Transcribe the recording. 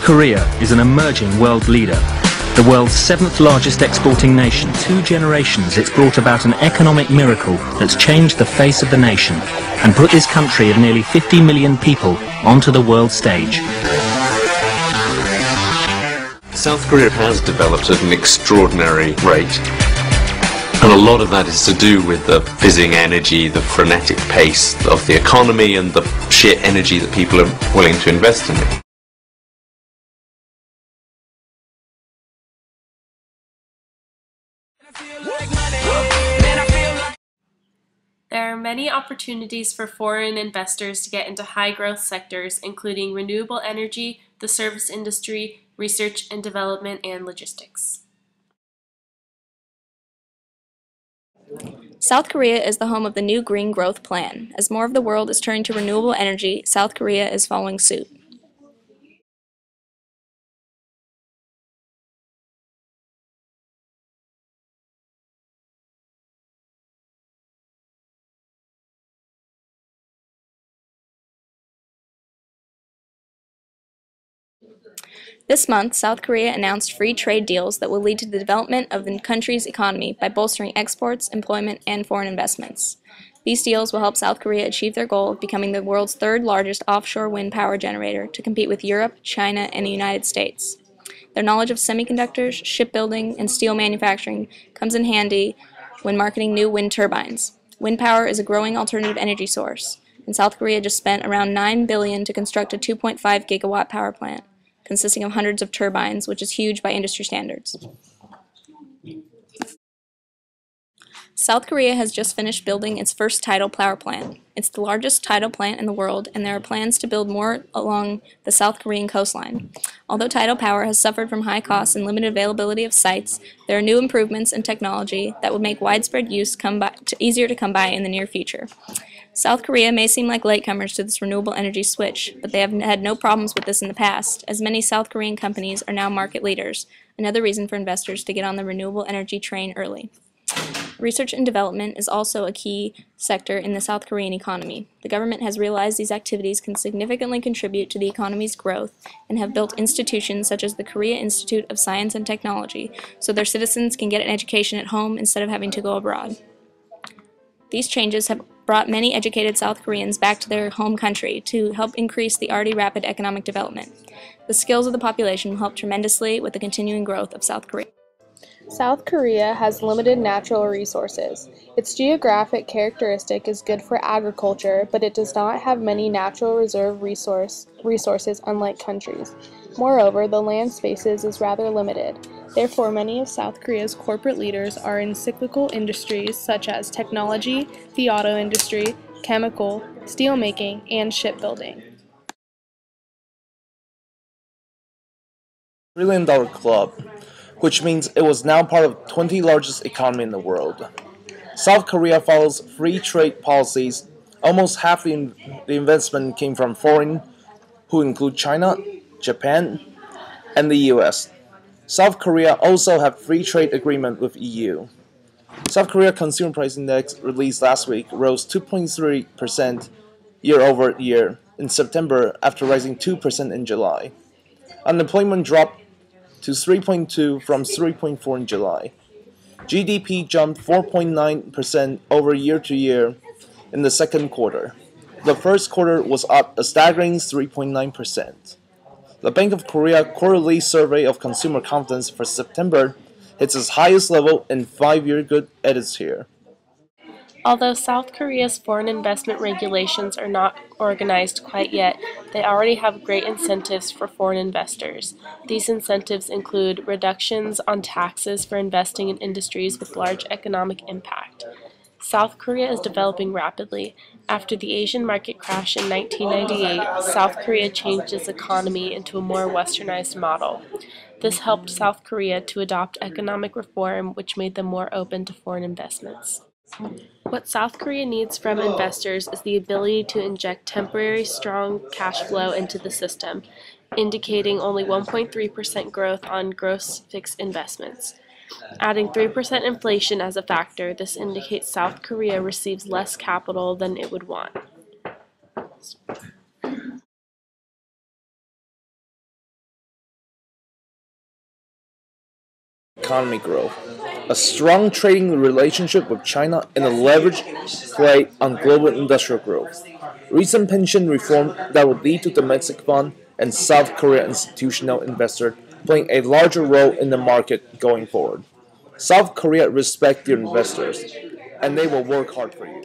South Korea is an emerging world leader. The world's seventh largest exporting nation. 2 generations it's brought about an economic miracle that's changed the face of the nation and put this country of nearly 50 million people onto the world stage. South Korea has developed at an extraordinary rate, and a lot of that is to do with the fizzing energy, the frenetic pace of the economy, and the sheer energy that people are willing to invest in it. There are many opportunities for foreign investors to get into high-growth sectors, including renewable energy, the service industry, research and development, and logistics. South Korea is the home of the new Green Growth Plan. As more of the world is turning to renewable energy, South Korea is following suit. This month, South Korea announced free trade deals that will lead to the development of the country's economy by bolstering exports, employment, and foreign investments. These deals will help South Korea achieve their goal of becoming the world's third largest offshore wind power generator to compete with Europe, China, and the United States. Their knowledge of semiconductors, shipbuilding, and steel manufacturing comes in handy when marketing new wind turbines. Wind power is a growing alternative energy source, and South Korea just spent around $9 billion to construct a 2.5 gigawatt power plant, consisting of hundreds of turbines, which is huge by industry standards. South Korea has just finished building its first tidal power plant. It's the largest tidal plant in the world, and there are plans to build more along the South Korean coastline. Although tidal power has suffered from high costs and limited availability of sites, there are new improvements in technology that would make widespread use easier to come by in the near future. South Korea may seem like latecomers to this renewable energy switch, but they have had no problems with this in the past, as many South Korean companies are now market leaders, another reason for investors to get on the renewable energy train early. Research and development is also a key sector in the South Korean economy. The government has realized these activities can significantly contribute to the economy's growth and have built institutions such as the Korea Institute of Science and Technology so their citizens can get an education at home instead of having to go abroad. These changes have brought many educated South Koreans back to their home country to help increase the already rapid economic development. The skills of the population will help tremendously with the continuing growth of South Korea. South Korea has limited natural resources. Its geographic characteristic is good for agriculture, but it does not have many natural reserve resources unlike countries. Moreover, the land spaces is rather limited. Therefore, many of South Korea's corporate leaders are in cyclical industries such as technology, the auto industry, chemical, steelmaking, and shipbuilding. $1 trillion club, which means it was now part of the 20th largest economy in the world. South Korea follows free trade policies. Almost half the investment came from foreign, who include China, Japan, and the US. South Korea also have free trade agreement with EU. South Korea Consumer Price Index released last week rose 2.3% year-over-year in September after rising 2% in July. Unemployment dropped to 3.2 from 3.4 in July. GDP jumped 4.9% over year-to-year in the second quarter. The first quarter was up a staggering 3.9%. The Bank of Korea quarterly survey of consumer confidence for September hits its highest level in 5-year good edits here. Although South Korea's foreign investment regulations are not organized quite yet, they already have great incentives for foreign investors. These incentives include reductions on taxes for investing in industries with large economic impact. South Korea is developing rapidly. After the Asian market crash in 1998, South Korea changed its economy into a more westernized model. This helped South Korea to adopt economic reform, which made them more open to foreign investments. What South Korea needs from investors is the ability to inject temporary strong cash flow into the system, indicating only 1.3% growth on gross fixed investments. Adding 3% inflation as a factor, this indicates South Korea receives less capital than it would want. economic growth, a strong trading relationship with China, and a leveraged play on global industrial growth. Recent pension reform that will lead to domestic fund and South Korea institutional investor playing a larger role in the market going forward. South Korea respects their investors, and they will work hard for you.